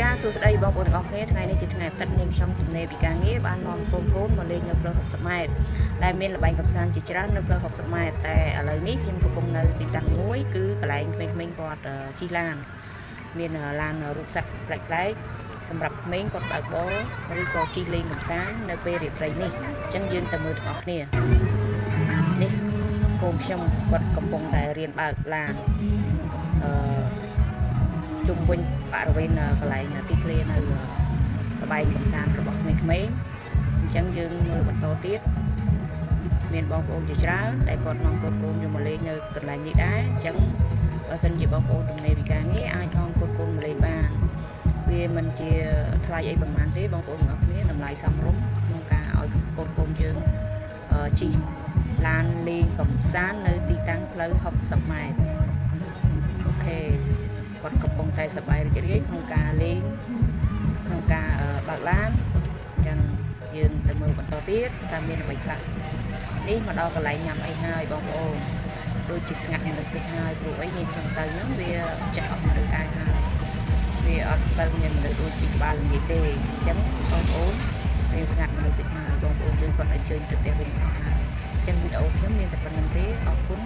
ចាសួស្តីបងប្អូនទាំងអស់គ្នាថ្ងៃនេះជាថ្ងៃអាទិត្យនាងខ្ញុំទំនេរពីការងារបាននាំកូនមកលេងនៅផ្លូវ60ម៉ែត្រដែលមានល្បែងកម្សាន្តជាច្រើននៅផ្លូវ60ម៉ែត្រតែឥឡូវនេះខ្ញុំកំពុងនៅទីតាំងមួយគឺកន្លែងក្មេងៗគាត់ជិះឡានមានឡានរូបសត្វប្លែកៗសម្រាប់ក្មេងគាត់បើកបរឬក៏ជិះលេងកម្សាន្តនៅពេលរាត្រីនេះអញ្ចឹងយើងទៅមើលទាំងអស់គ្នានេះកូនខ្ញុំគាត់កំពុងតែរៀនបើកឡានជុំវិញបរិវេណកន្លែងទីធ្លានៅល្បែងកម្សាន្តរបស់ក្មេងៗអញ្ចឹងយើងមើលបន្តទៀតមានបងប្អូនជាច្រើនដែលគាត់នាំកូនយកមកលេងនៅកន្លែងនេះដែរអញ្ចឹងបើសិនជាបងប្អូនទំនេរពីការងារអាចនាំកូនមកលេងបានវាមិនជាថ្លៃអីប្រហែលទេបងប្អូនទាំងអស់គ្នាតម្លៃសមរម្យក្នុងការឲ្យកូនយើងជិះឡានលេងកម្សាន្តនៅទីតាំងផ្លូវ60ម៉ែត្រអូខេគាត់កំពុងតែសប្បាយរីករាយក្នុងការលេងក្នុងការបើកឡានអញ្ចឹងយើងទៅមើលបន្តទៀតតើមានអ្វីខ្លះនេះមកដល់កន្លែងញ៉ាំអីហើយបងប្អូនដូចជាស្ងាត់នៅតិចហើយព្រោះអីនេះក្នុងទៅហ្នឹងវាចេះអត់មនុស្សដែរហើយវាអត់សូវមានមនុស្សដូចពីក្បាលល្ងាចទេអញ្ចឹងបងប្អូនវាស្ងាត់មនុស្សតិចហើយបងប្អូនយើងគាត់ឲ្យជើញទៅផ្ទះវិញអស់ហើយអញ្ចឹងវីដេអូខ្ញុំមានតែប៉ុណ្្នឹងទេអរគុណ